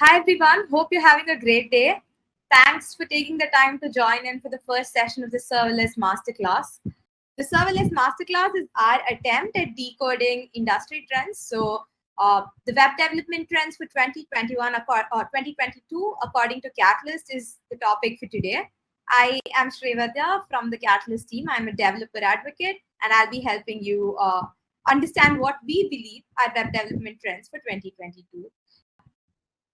Hi everyone, hope you're having a great day. Thanks for taking the time to join in for the first session of the Serverless Masterclass. The Serverless Masterclass is our attempt at decoding industry trends. The web development trends for 2021 or 2022, according to Catalyst, is the topic for today. I am Shreyvadya from the Catalyst team. I'm a developer advocate, and I'll be helping you understand what we believe are web development trends for 2022.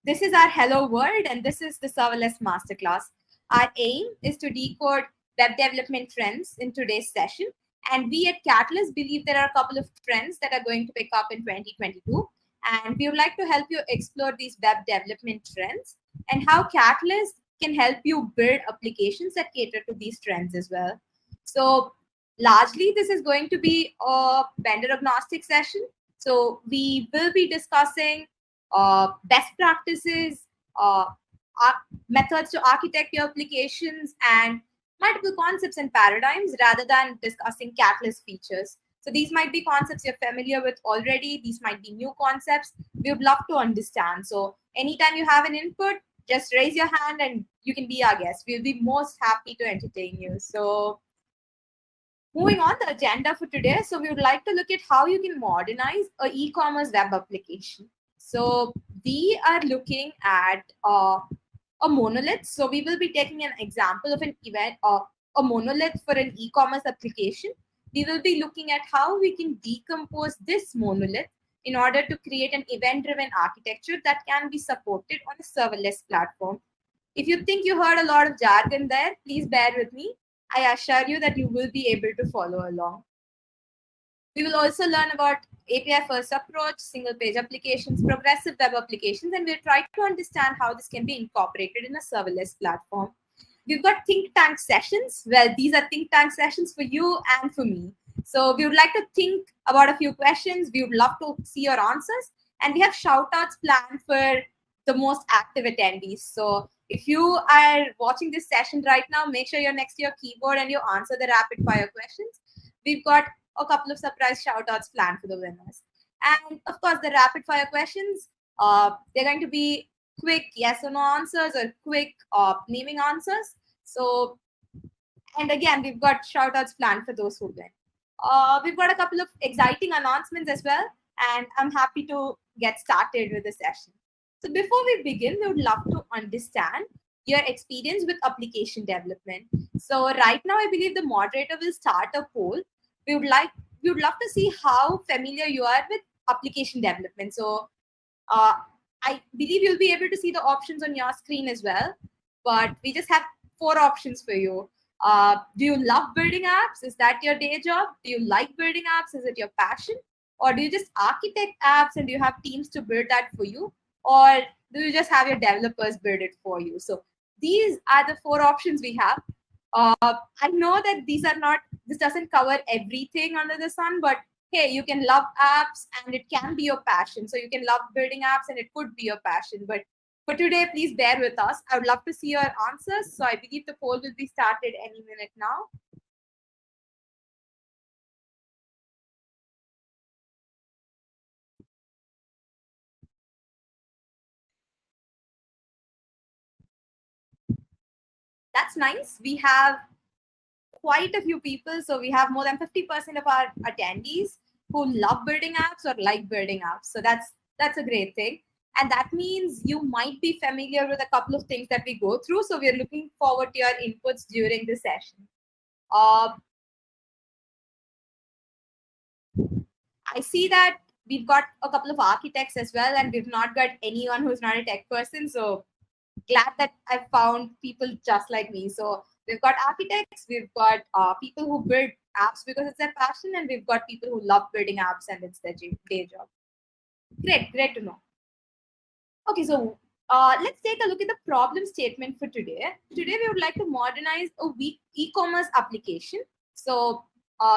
This is our hello world, and this is the Serverless Masterclass. Our aim is to decode web development trends in today's session. And we at Catalyst believe there are a couple of trends that are going to pick up in 2022. And we would like to help you explore these web development trends and how Catalyst can help you build applications that cater to these trends as well. So largely, this is going to be a vendor agnostic session. So we will be discussing best practices, methods to architect your applications, and multiple concepts and paradigms rather than discussing Catalyst features. So these might be concepts you're familiar with already. These might be new concepts we would love to understand. So anytime you have an input, just raise your hand and you can be our guest. We'll be most happy to entertain you. So moving on the agenda for today. So we would like to look at how you can modernize a e-commerce web application. So we are looking at a monolith. So we will be taking an example of an event, a monolith for an e-commerce application. We will be looking at how we can decompose this monolith in order to create an event-driven architecture that can be supported on a serverless platform. If you think you heard a lot of jargon there, please bear with me. I assure you that you will be able to follow along. We will also learn about API first approach, single page applications, progressive web applications, and we'll try to understand how this can be incorporated in a serverless platform. We've got think tank sessions. Well, these are think tank sessions for you and for me. So we would like to think about a few questions. We would love to see your answers. And we have shout outs planned for the most active attendees. So if you are watching this session right now, make sure you're next to your keyboard and you answer the rapid fire questions. We've got a couple of surprise shout outs planned for the winners. And of course, the rapid fire questions, they're going to be quick yes or no answers or quick naming answers. So, and again, we've got shout outs planned for those who win. We've got a couple of exciting announcements as well, and I'm happy to get started with the session. So before we begin, we would love to understand your experience with application development. So right now, I believe the moderator will start a poll. We would love to see how familiar you are with application development. So I believe you'll be able to see the options on your screen as well, but we just have 4 options for you. Do you love building apps? Is that your day job? Do you like building apps? Is it your passion? Or do you just architect apps and do you have teams to build that for you? Or do you just have your developers build it for you? So these are the 4 options we have. I know that this doesn't cover everything under the sun, but hey, you can love apps and it can be your passion. So you can love building apps and it could be your passion. But for today, please bear with us. I would love to see your answers. So I believe the poll will be started any minute now. That's nice. We have quite a few people. So we have more than 50% of our attendees who love building apps or like building apps. So that's a great thing. And that means you might be familiar with a couple of things that we go through. So we're looking forward to your inputs during the session. I see that we've got a couple of architects as well, and we've not got anyone who's not a tech person. So glad that I found people just like me. So we've got architects, we've got people who build apps because it's their passion, and we've got people who love building apps and it's their day job. Great to know. Okay, so let's take a look at the problem statement for today. Today, we would like to modernize a weak e-commerce application. So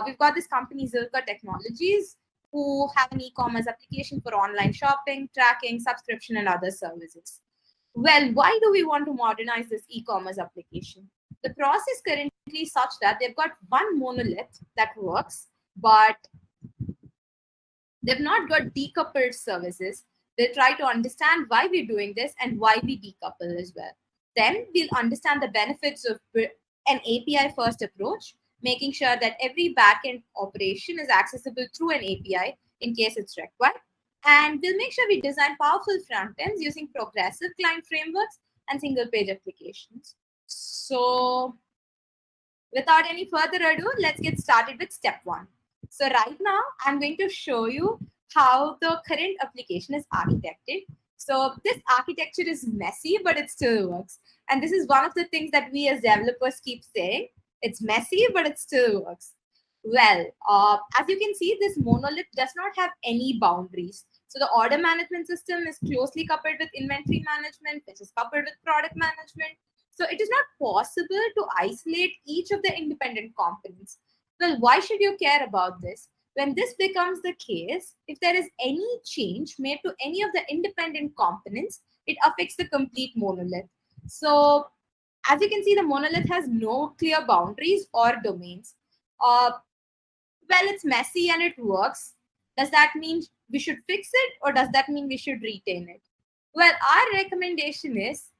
we've got this company, Zoho Technologies, who have an e-commerce application for online shopping, tracking, subscription, and other services. Well, why do we want to modernize this e-commerce application? The process currently is such that they've got one monolith that works, but they've not got decoupled services. We'll try to understand why we're doing this and why we decouple as well. Then we'll understand the benefits of an API first approach, making sure that every backend operation is accessible through an API in case it's required. And we'll make sure we design powerful front ends using progressive client frameworks and single page applications. So without any further ado, let's get started with step one. So right now, I'm going to show you how the current application is architected. So this architecture is messy, but it still works. And this is one of the things that we as developers keep saying. It's messy, but it still works. Well, as you can see, this monolith does not have any boundaries. So the order management system is closely coupled with inventory management, which is coupled with product management. So it is not possible to isolate each of the independent components. Well, why should you care about this? When this becomes the case, if there is any change made to any of the independent components, it affects the complete monolith. So as you can see, the monolith has no clear boundaries or domains. Well, it's messy and it works. Does that mean we should fix it, or does that mean we should retain it? Well, our recommendation is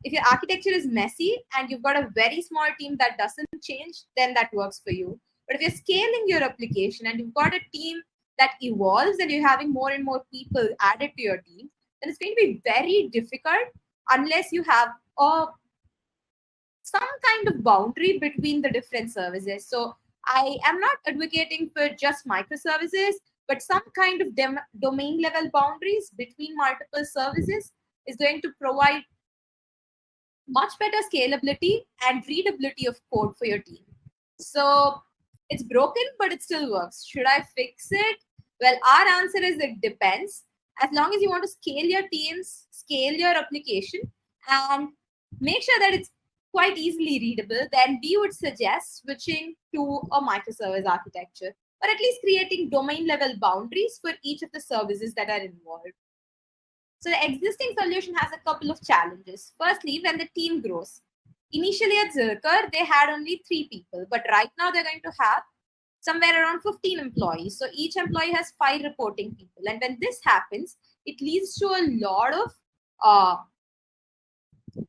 if your architecture is messy and you've got a very small team that doesn't change, then that works for you. But if you're scaling your application and you've got a team that evolves and you're having more and more people added to your team, then it's going to be very difficult unless you have some kind of boundary between the different services. So I am not advocating for just microservices, but some kind of domain level boundaries between multiple services is going to provide much better scalability and readability of code for your team. So it's broken, but it still works. Should I fix it? Well, our answer is it depends. As long as you want to scale your teams, scale your application, and make sure that it's quite easily readable, then we would suggest switching to a microservice architecture, or at least creating domain level boundaries for each of the services that are involved. So the existing solution has a couple of challenges. Firstly, when the team grows. Initially at Zirker, they had only 3 people, but right now they're going to have somewhere around 15 employees. So each employee has 5 reporting people. And when this happens, it leads to a lot of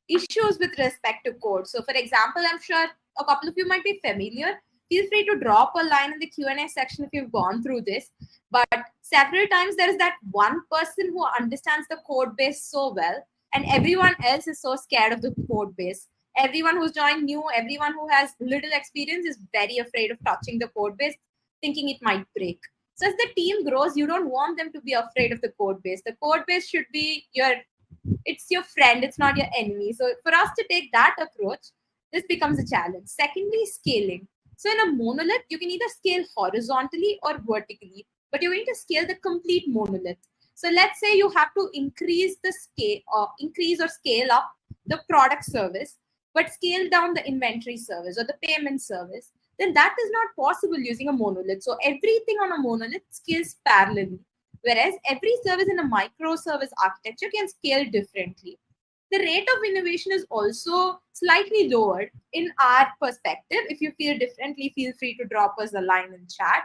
issues with respect to code. So for example, I'm sure a couple of you might be familiar. Feel free to drop a line in the Q&A section if you've gone through this. But several times there is that one person who understands the code base so well, and everyone else is so scared of the code base. Everyone who's joined new, everyone who has little experience is very afraid of touching the code base, thinking it might break. So as the team grows, you don't want them to be afraid of the code base. The code base should be it's your friend, it's not your enemy. So for us to take that approach, this becomes a challenge. Secondly, scaling. So in a monolith, you can either scale horizontally or vertically, but you're going to scale the complete monolith. So let's say you have to increase the scale or increase or scale up the product service, but scale down the inventory service or the payment service, then that is not possible using a monolith. So everything on a monolith scales parallelly, whereas every service in a microservice architecture can scale differently. The rate of innovation is also slightly lowered in our perspective. If you feel differently, feel free to drop us a line in chat.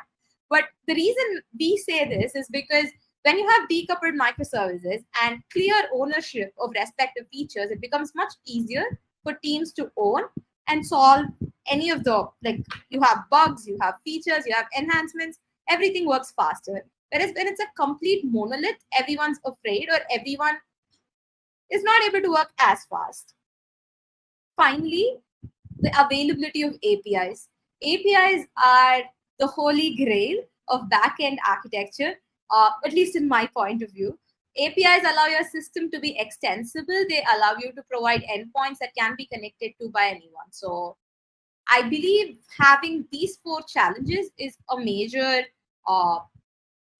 But the reason we say this is because when you have decoupled microservices and clear ownership of respective features, it becomes much easier for teams to own and solve any of the, like, you have bugs, you have features, you have enhancements, everything works faster. Whereas when it's a complete monolith, everyone's afraid or everyone is not able to work as fast. Finally, the availability of APIs. APIs are the holy grail of backend architecture, at least in my point of view. APIs allow your system to be extensible. They allow you to provide endpoints that can be connected to by anyone. So I believe having these 4 challenges is a major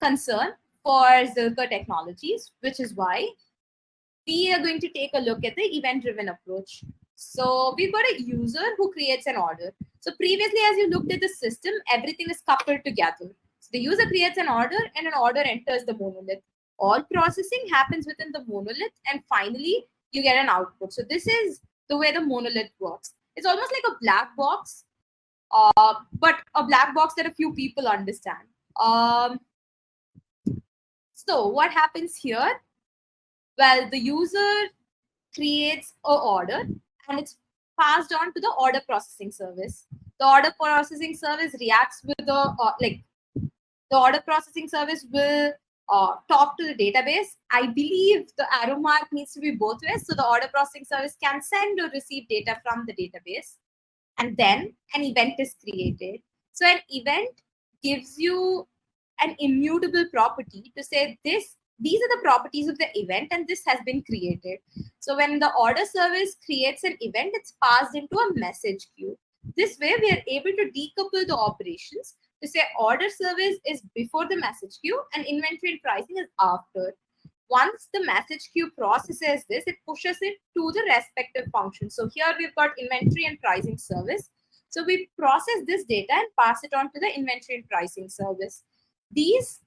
concern for Zirker Technologies, which is why we are going to take a look at the event-driven approach. So we've got a user who creates an order. So previously, as you looked at the system, everything is coupled together. So the user creates an order and an order enters the monolith. All processing happens within the monolith, and finally you get an output. So this is the way the monolith works. It's almost like a black box, but a black box that a few people understand. So what happens here Well, the user creates a order and it's passed on to the order processing service. The order processing service reacts with the order processing service will talk to the database. I believe the arrow mark needs to be both ways. So the order processing service can send or receive data from the database. And then an event is created. So an event gives you an immutable property to say these are the properties of the event and this has been created. So when the order service creates an event, it's passed into a message queue. This way we are able to decouple the operations to say order service is before the message queue and inventory and pricing is after. Once the message queue processes this, it pushes it to the respective function. So here we've got inventory and pricing service. So we process this data and pass it on to the inventory and pricing service. These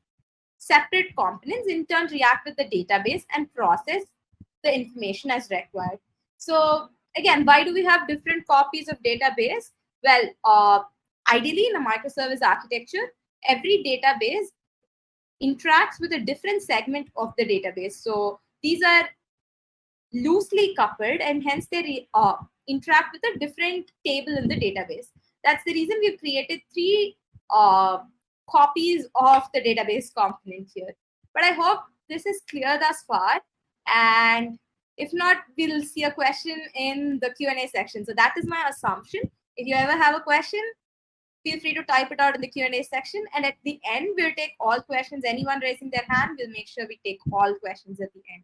separate components in turn react with the database and process the information as required. So again, why do we have different copies of database? Well, ideally in a microservice architecture, every database interacts with a different segment of the database. So these are loosely coupled and hence they interact with a different table in the database. That's the reason we've created three copies of the database component here. But I hope this is clear thus far. And if not, we'll see a question in the Q&A section. So that is my assumption. If you ever have a question, feel free to type it out in the Q&A section. And at the end, we'll take all questions. Anyone raising their hand, we'll make sure we take all questions at the end.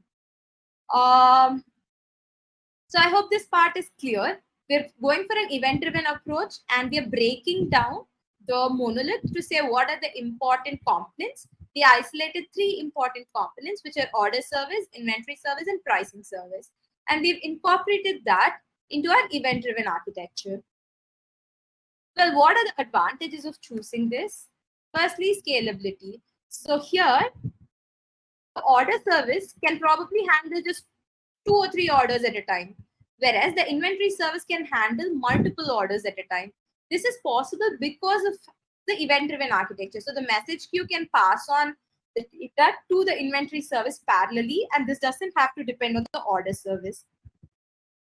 So I hope this part is clear. We're going for an event-driven approach and we're breaking down the monolith to say what are the important components. We isolated three important components, which are order service, inventory service, and pricing service. And we've incorporated that into our event-driven architecture. Well, what are the advantages of choosing this? Firstly, scalability. So here, the order service can probably handle just 2 or 3 orders at a time, whereas the inventory service can handle multiple orders at a time. This is possible because of the event-driven architecture. So the message queue can pass on the data to the inventory service parallelly, and this doesn't have to depend on the order service.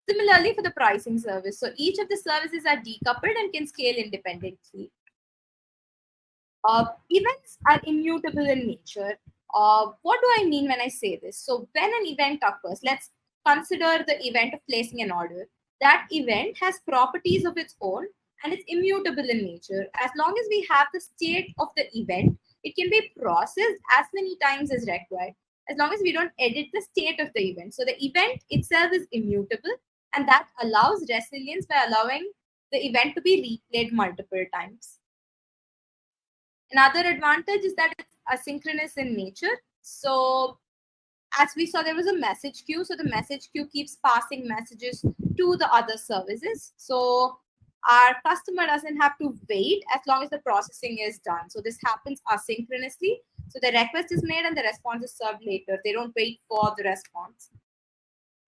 Similarly, for the pricing service, so each of the services are decoupled and can scale independently. Events are immutable in nature. What do I mean when I say this? So when an event occurs, let's consider the event of placing an order. That event has properties of its own and it's immutable in nature. As long as we have the state of the event, it can be processed as many times as required, as long as we don't edit the state of the event. So the event itself is immutable, and that allows resilience by allowing the event to be replayed multiple times. Another advantage is that it's asynchronous in nature. So as we saw, there was a message queue. So the message queue keeps passing messages to the other services. So our customer doesn't have to wait as long as the processing is done. So this happens asynchronously. So the request is made and the response is served later. They don't wait for the response.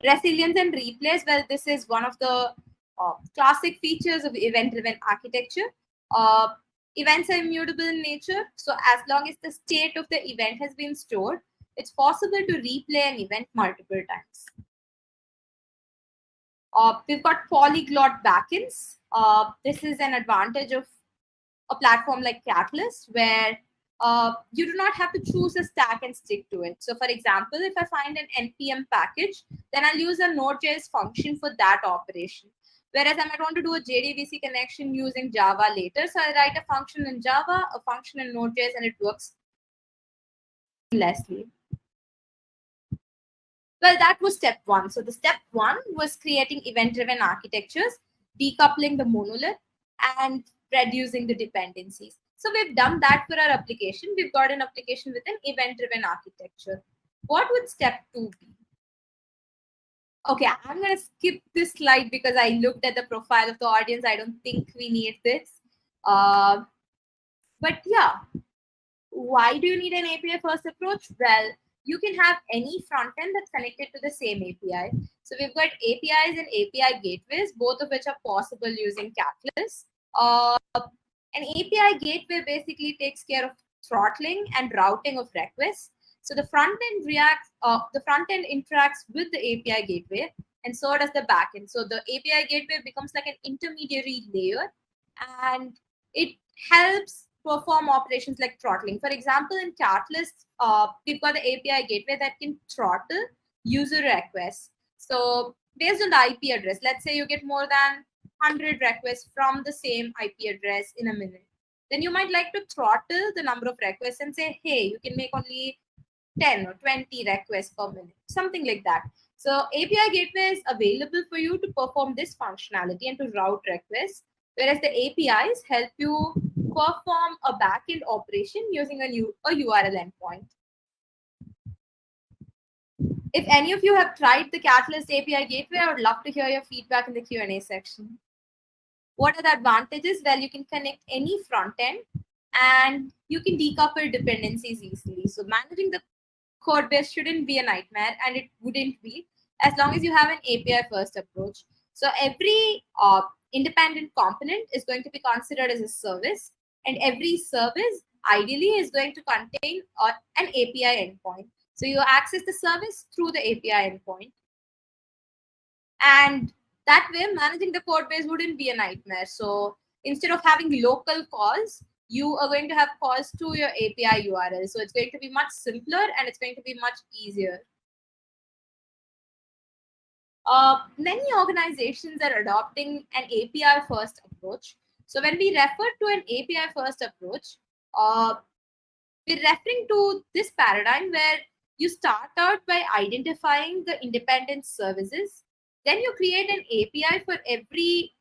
Resilience and replays. Well, this is one of the classic features of event-driven architecture. Events are immutable in nature. So as long as the state of the event has been stored, it's possible to replay an event multiple times. We've got polyglot backends. This is an advantage of a platform like Catalyst, where you do not have to choose a stack and stick to it. So for example, if I find an NPM package, then I'll use a Node.js function for that operation. Whereas I might want to do a JDBC connection using Java later. So I write a function in Java, a function in Node.js, and it works seamlessly. Well, that was step one. So the step one was creating event-driven architectures, decoupling the monolith, and reducing the dependencies. So we've done that for our application. We've got an application with an event-driven architecture. What would step two be? Okay, I'm going to skip this slide because I looked at the profile of the audience. I don't think we need this. But yeah, why do you need an API first approach? Well, you can have any front end that's connected to the same API. So we've got APIs and API gateways, both of which are possible using Catalyst. An API gateway basically takes care of throttling and routing of requests. So the front end interacts with the API gateway, and so does the backend. So the API gateway becomes like an intermediary layer, and it helps perform operations like throttling. For example, in Catalyst, we've got the API gateway that can throttle user requests. So based on the IP address, let's say you get more than 100 requests from the same IP address in a minute. Then you might like to throttle the number of requests and say, hey, you can make only 10 or 20 requests per minute, something like that. So API gateway is available for you to perform this functionality and to route requests, whereas the APIs help you perform a backend operation using a URL endpoint. If any of you have tried the Catalyst API gateway, I would love to hear your feedback in the Q&A section. What are the advantages? Well, you can connect any front end and you can decouple dependencies easily. So managing the code base shouldn't be a nightmare, and it wouldn't be as long as you have an API first approach. So every independent component is going to be considered as a service, and every service ideally is going to contain an API endpoint. So you access the service through the API endpoint. And that way, managing the code base wouldn't be a nightmare. So instead of having local calls, you are going to have calls to your API URL. So it's going to be much simpler and it's going to be much easier. Many organizations are adopting an API first approach. So when we refer to an API first approach, we're referring to this paradigm where you start out by identifying the independent services. Then you create an API for every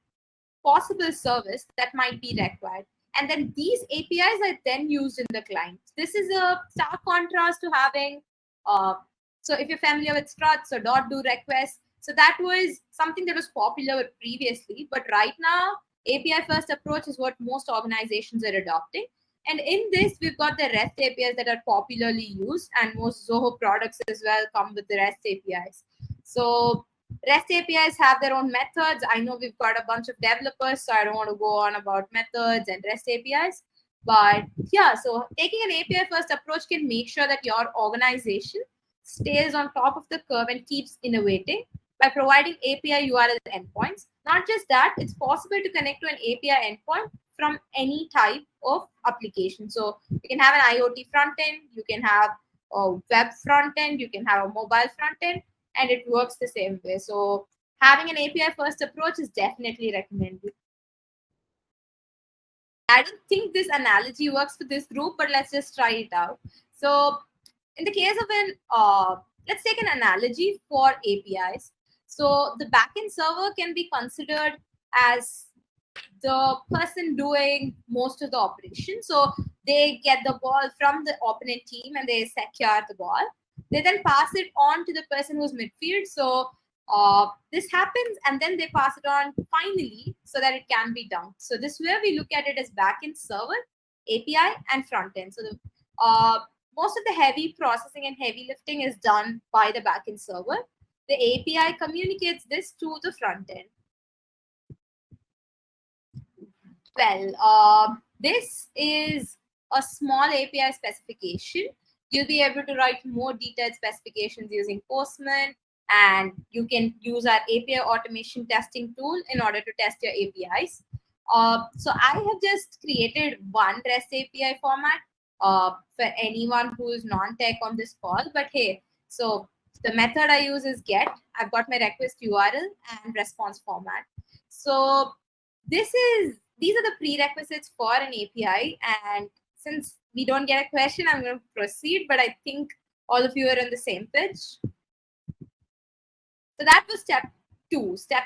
possible service that might be required. And then these APIs are then used in the client. This is a stark contrast to having, so if you're familiar with struts or .do requests, so that was something that was popular previously, but right now, API first approach is what most organizations are adopting. And in this, we've got the REST APIs that are popularly used, and most Zoho products as well come with the REST APIs. So REST APIs have their own methods. I know we've got a bunch of developers, so I don't want to go on about methods and REST APIs. But yeah, so taking an API first approach can make sure that your organization stays on top of the curve and keeps innovating by providing API URL endpoints. Not just that, it's possible to connect to an API endpoint from any type of application. So you can have an IoT front end, you can have a web front end, you can have a mobile front end, and it works the same way. So having an API first approach is definitely recommended. I don't think this analogy works for this group, but let's just try it out. So in the case of let's take an analogy for APIs. So the backend server can be considered as the person doing most of the operation. So they get the ball from the opponent team and they secure the ball. They then pass it on to the person who's midfield. So this happens, and then they pass it on finally so that it can be dunked. So this way we look at it as backend server, API, and front end. So the most of the heavy processing and heavy lifting is done by the backend server. The API communicates this to the front end. Well, this is a small API specification. You'll be able to write more detailed specifications using Postman, and you can use our API automation testing tool in order to test your APIs. So I have just created one REST API format for anyone who is non-tech on this call. But hey, so the method I use is get. I've got my request URL and response format. So these are the prerequisites for an API. And since we don't get a question, I'm going to proceed, but I think all of you are on the same page. So that was step two. Step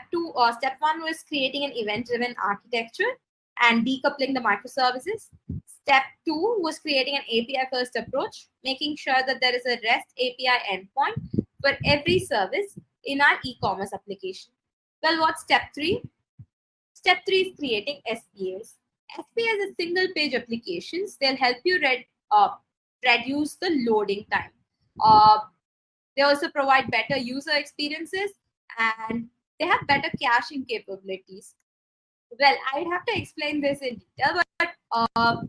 one was creating an event-driven architecture and decoupling the microservices. Step two was creating an API first approach, making sure that there is a REST API endpoint for every service in our e-commerce application. Well, what's step three? Step three is creating SPAs. SPAs are single page applications. They'll help you reduce the loading time. They also provide better user experiences, and they have better caching capabilities. Well, I'd have to explain this in detail, but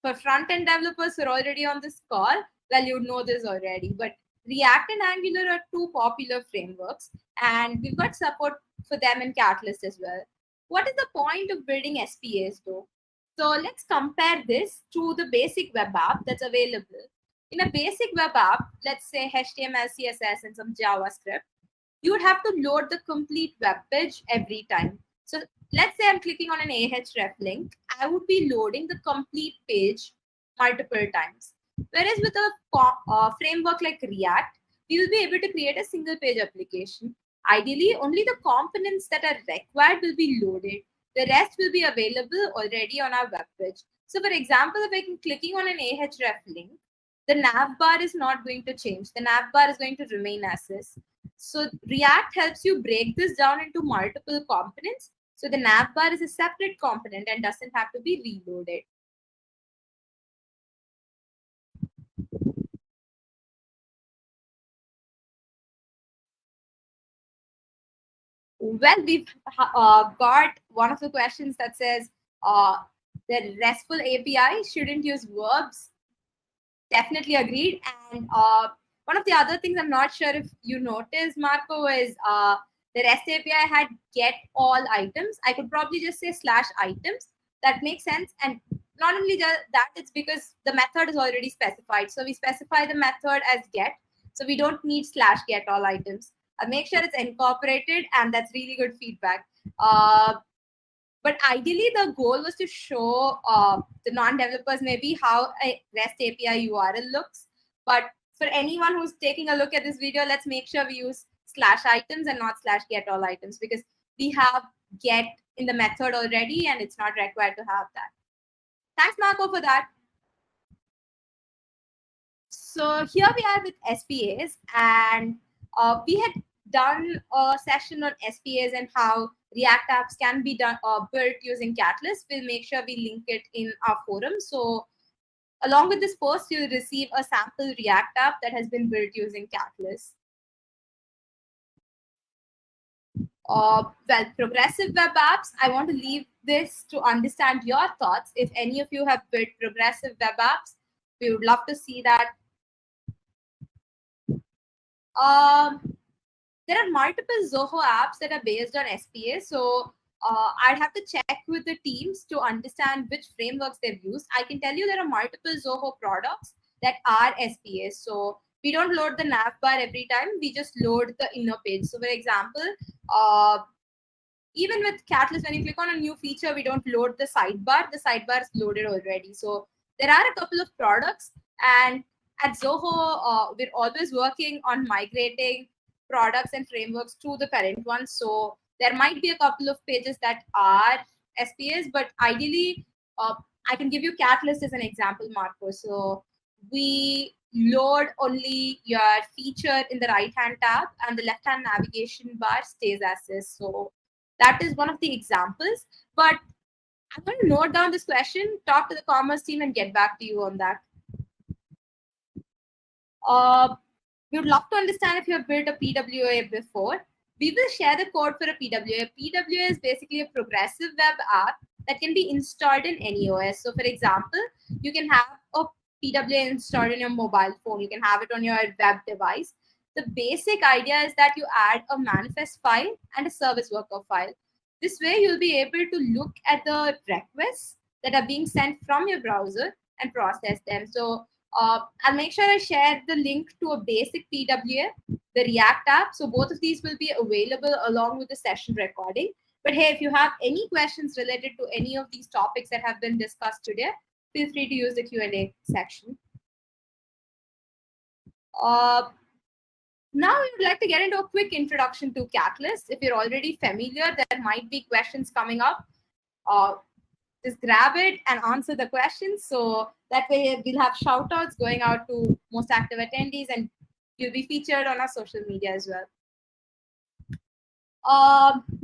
for front-end developers who are already on this call, Well, you know this already, but React and Angular are two popular frameworks, and we've got support for them in Catalyst as well. What is the point of building SPAs though? So let's compare this to the basic web app that's available. In a basic web app, let's say HTML, CSS, and some JavaScript, you would have to load the complete web page every time. So let's say I'm clicking on an Ahref link, I would be loading the complete page multiple times. Whereas with a framework like React, we will be able to create a single page application. Ideally, only the components that are required will be loaded. The rest will be available already on our web page. So for example, if I'm clicking on an Ahref link, the nav bar is not going to change. The nav bar is going to remain as is. So React helps you break this down into multiple components. So the nav bar is a separate component and doesn't have to be reloaded. Well, we've got one of the questions that says the RESTful API shouldn't use verbs. Definitely agreed. And one of the other things I'm not sure if you noticed, Marco, is the REST API had get all items. I could probably just say slash items. That makes sense. And not only that, it's because the method is already specified. So we specify the method as get. So we don't need slash get all items. Make sure it's incorporated, and that's really good feedback. But ideally, the goal was to show the non-developers maybe how a REST API URL looks. But for anyone who's taking a look at this video, let's make sure we use slash items and not slash get all items, because we have get in the method already and it's not required to have that. Thanks, Marco, for that. So here we are with SPAs, and we had done a session on SPAs and how React apps can be done built using Catalyst. We'll make sure we link it in our forum. So along with this post, you'll receive a sample React app that has been built using Catalyst. Well, progressive web apps, I want to leave this to understand your thoughts. If any of you have built progressive web apps, we would love to see that. There are multiple Zoho apps that are based on SPA. So I'd have to check with the teams to understand which frameworks they've used. I can tell you there are multiple Zoho products that are SPAs. So we don't load the nav bar every time. We just load the inner page. So for example, even with Catalyst, when you click on a new feature, we don't load the sidebar. The sidebar is loaded already. So there are a couple of products. And at Zoho, we're always working on migrating products and frameworks to the current ones. So there might be a couple of pages that are SPAs, but ideally, I can give you Catalyst as an example, Marco. So we load only your feature in the right-hand tab, and the left-hand navigation bar stays as is. So that is one of the examples. But I'm going to note down this question, talk to the commerce team, and get back to you on that. We would love to understand if you have built a PWA before. We will share the code for a PWA. PWA is basically a progressive web app that can be installed in any OS. So for example, you can have a PWA installed in your mobile phone. You can have it on your web device. The basic idea is that you add a manifest file and a service worker file. This way, you'll be able to look at the requests that are being sent from your browser and process them. So I'll make sure I share the link to a basic PWA, the React app. So both of these will be available along with the session recording. But hey, if you have any questions related to any of these topics that have been discussed today, feel free to use the Q&A section. Now we would like to get into a quick introduction to Catalyst. If you're already familiar, there might be questions coming up. Just grab it and answer the questions. So that way we'll have shout outs going out to most active attendees, and you'll be featured on our social media as well.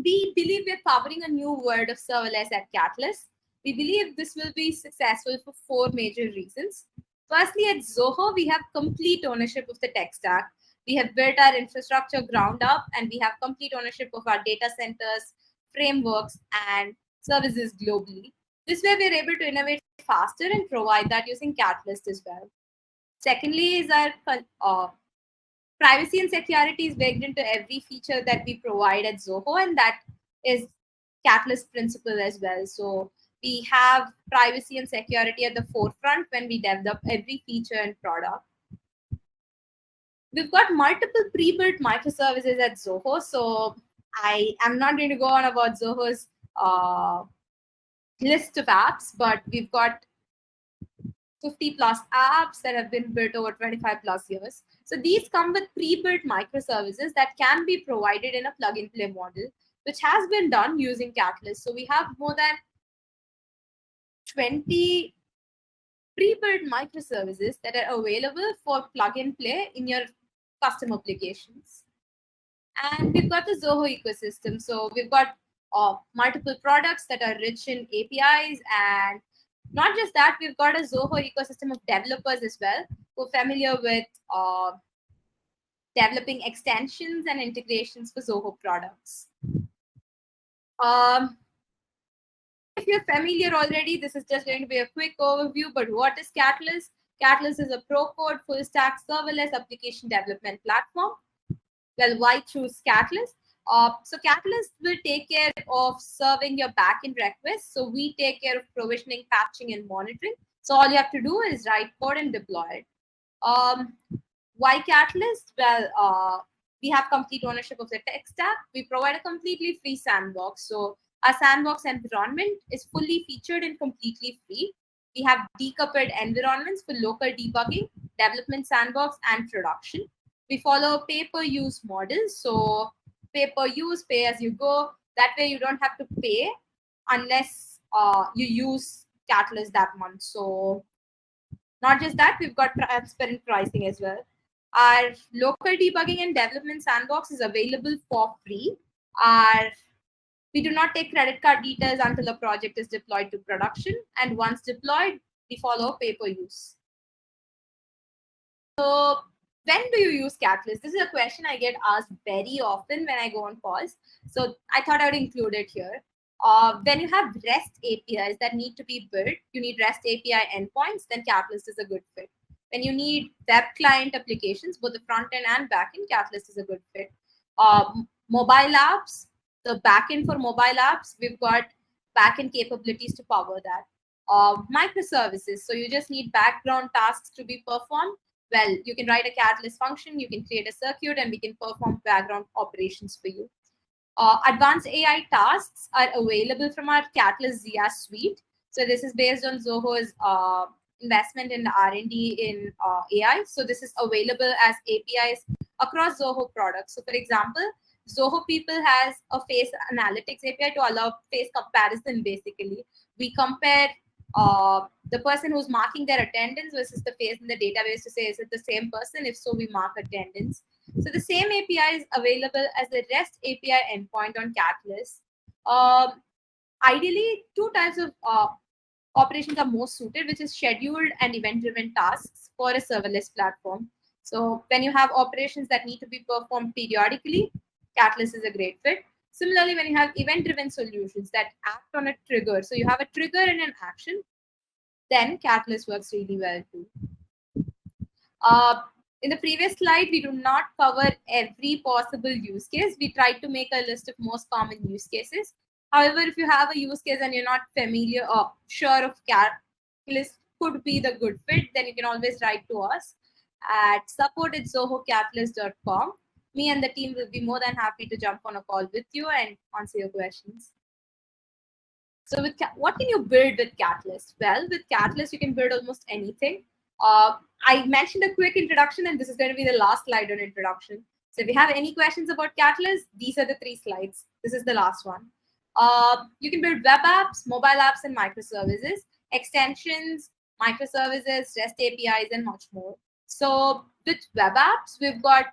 We believe we're powering a new world of serverless at Catalyst. We believe this will be successful for 4 major reasons. Firstly, at Zoho, we have complete ownership of the tech stack. We have built our infrastructure ground up, and we have complete ownership of our data centers, frameworks, and services globally. This way, we're able to innovate faster and provide that using Catalyst as well. Secondly is our privacy and security is baked into every feature that we provide at Zoho, and that is Catalyst principle as well. So we have privacy and security at the forefront when we develop every feature and product. We've got multiple pre-built microservices at Zoho. So I am not going to go on about Zoho's list of apps, but we've got 50 plus apps that have been built over 25 plus years. So these come with pre-built microservices that can be provided in a plug-and-play model, which has been done using Catalyst. So we have more than 20 pre-built microservices that are available for plug-and-play in your custom applications. And we've got the Zoho ecosystem. So we've got multiple products that are rich in APIs, and not just that, we've got a Zoho ecosystem of developers as well who are familiar with developing extensions and integrations for Zoho products. If you're familiar already, this is just going to be a quick overview, but what is Catalyst? Catalyst is a pro-code, full-stack, serverless application development platform. Well, why choose Catalyst? So Catalyst will take care of serving your backend requests. So we take care of provisioning, patching, and monitoring. So all you have to do is write code and deploy it. Why Catalyst? Well, we have complete ownership of the tech stack. We provide a completely free sandbox. So our sandbox environment is fully featured and completely free. We have decoupled environments for local debugging, development sandbox, and production. We follow a pay-per-use model. So pay-per-use, pay as you go. That way you don't have to pay unless you use Catalyst that month. So not just that, we've got transparent pricing as well. Our local debugging and development sandbox is available for free. We do not take credit card details until the project is deployed to production. And once deployed, we follow pay-per-use. So when do you use Catalyst? This is a question I get asked very often when I go on calls. So I thought I would include it here. When you have REST APIs that need to be built, you need REST API endpoints, then Catalyst is a good fit. When you need web client applications, both the front end and back end, Catalyst is a good fit. Mobile apps, the backend for mobile apps, we've got backend capabilities to power that. Microservices, so you just need background tasks to be performed. Well, you can write a Catalyst function, you can create a circuit, and we can perform background operations for you. Advanced AI tasks are available from our Catalyst ZIA suite. So this is based on Zoho's investment in R&D in AI. So this is available as APIs across Zoho products. So for example, Zoho People has a face analytics API to allow face comparison. Basically, we compare the person who's marking their attendance versus the face in the database to say, is it the same person? If so, we mark attendance. So the same API is available as the REST API endpoint on Catalyst. Ideally, two types of operations are most suited, which is scheduled and event-driven tasks for a serverless platform. So when you have operations that need to be performed periodically, Catalyst is a great fit. Similarly, when you have event-driven solutions that act on a trigger, so you have a trigger and an action, then Catalyst works really well too. In the previous slide, we do not cover every possible use case. We tried to make a list of most common use cases. However, if you have a use case and you're not familiar or sure of Catalyst could be the good fit, then you can always write to us at support@zohocatalyst.com. Me and the team will be more than happy to jump on a call with you and answer your questions. So with what can you build with Catalyst? Well, with Catalyst, you can build almost anything. I mentioned a quick introduction, and this is going to be the last slide on introduction. So if you have any questions about Catalyst, these are the 3 slides. This is the last one. You can build web apps, mobile apps, and microservices, extensions, microservices, REST APIs, and much more. So with web apps, we've got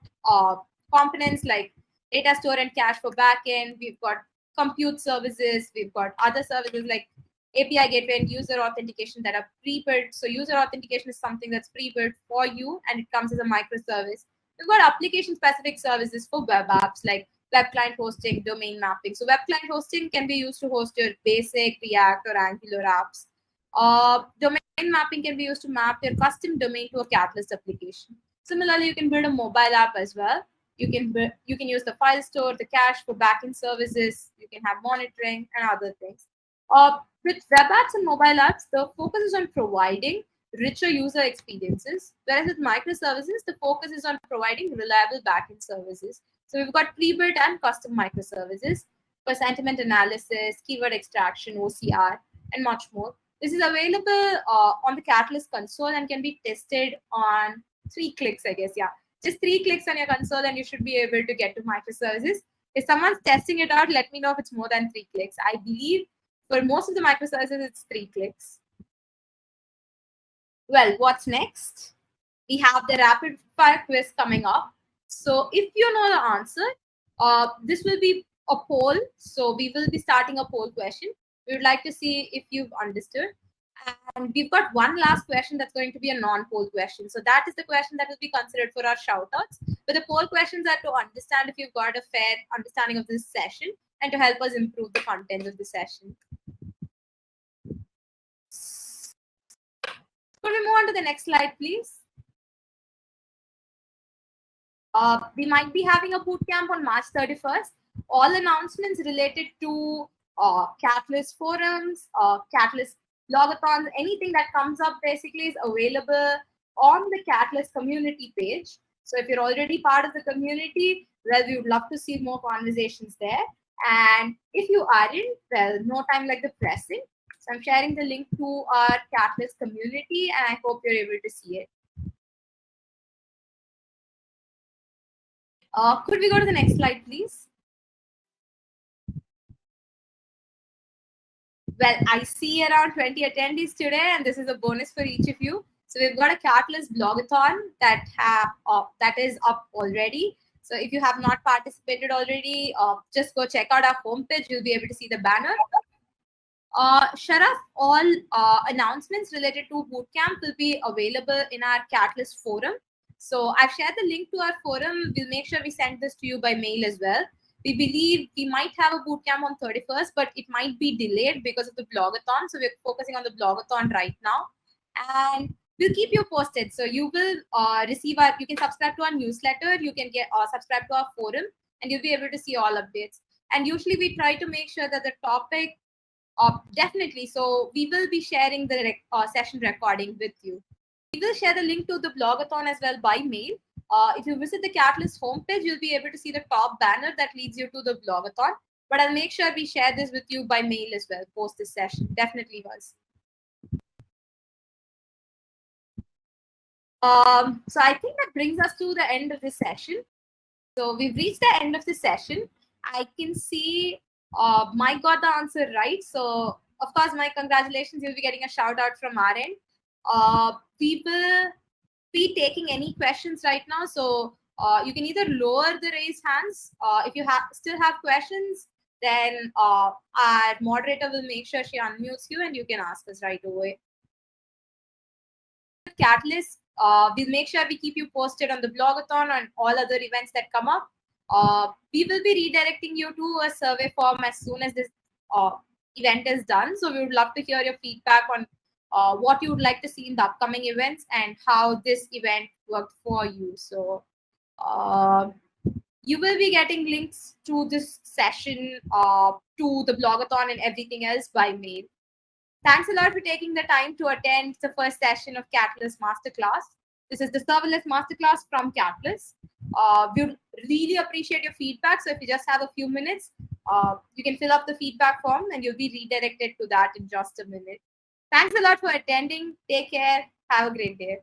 components like data store and cache for backend. We've got compute services. We've got other services like API gateway and user authentication that are pre-built. So user authentication is something that's pre-built for you, and it comes as a microservice. We've got application-specific services for web apps like web client hosting, domain mapping. So web client hosting can be used to host your basic React or Angular apps. Domain mapping can be used to map your custom domain to a Catalyst application. Similarly, you can build a mobile app as well. You can use the file store, the cache for backend services. You can have monitoring and other things. With web apps and mobile apps, the focus is on providing richer user experiences, whereas with microservices, the focus is on providing reliable backend services. So we've got pre-built and custom microservices for sentiment analysis, keyword extraction, OCR, and much more. This is available on the Catalyst console and can be tested on 3 clicks, I guess. Yeah, just 3 clicks on your console and you should be able to get to microservices. If someone's testing it out, let me know if it's more than 3 clicks. I believe for most of the microservices, it's 3 clicks. Well, what's next? We have the rapid fire quiz coming up. So if you know the answer, this will be a poll. So we will be starting a poll question. We would like to see if you've understood. And we've got one last question that's going to be a non-poll question. So that is the question that will be considered for our shoutouts. But the poll questions are to understand if you've got a fair understanding of this session and to help us improve the content of the session. Could we move on to the next slide, please? We might be having a bootcamp on March 31st. All announcements related to Catalyst forums, Catalyst blogathons, anything that comes up basically is available on the Catalyst community page. So if you're already part of the community, well, we would love to see more conversations there. And if you aren't, well, no time like the present. So I'm sharing the link to our Catalyst community and I hope you're able to see it. Could we go to the next slide, please? Well, I see around 20 attendees today, and this is a bonus for each of you. So we've got a Catalyst blogathon that is up already. So if you have not participated already, just go check out our homepage. You'll be able to see the banner. Sharaf, all announcements related to bootcamp will be available in our Catalyst forum. So I've shared the link to our forum. We'll make sure we send this to you by mail as well. We believe we might have a bootcamp on 31st, but it might be delayed because of the blogathon. So we're focusing on the blogathon right now. And we'll keep you posted. So you will you can subscribe to our newsletter, you can get subscribe to our forum, and you'll be able to see all updates. And usually we try to make sure that the topic, definitely. So we will be sharing the session recording with you. We will share the link to the blogathon as well by mail. If you visit the Catalyst homepage, you'll be able to see the top banner that leads you to the blogathon. But I'll make sure we share this with you by mail as well post this session. Definitely was. So I think that brings us to the end of this session. So we've reached the end of the session. I can see Mike got the answer right. So of course, Mike, congratulations. You'll be getting a shout out from our end. We will be taking any questions right now. So you can either lower the raised hands. If you still have questions, then our moderator will make sure she unmutes you and you can ask us right away. Catalyst, we'll make sure we keep you posted on the blogathon and all other events that come up. We will be redirecting you to a survey form as soon as this event is done. So we would love to hear your feedback on what you would like to see in the upcoming events and how this event worked for you. So you will be getting links to this session, to the blogathon and everything else by mail. Thanks a lot for taking the time to attend the first session of Catalyst Masterclass. This is the Serverless Masterclass from Catalyst. We really appreciate your feedback. So if you just have a few minutes, you can fill up the feedback form and you'll be redirected to that in just a minute. Thanks a lot for attending. Take care. Have a great day.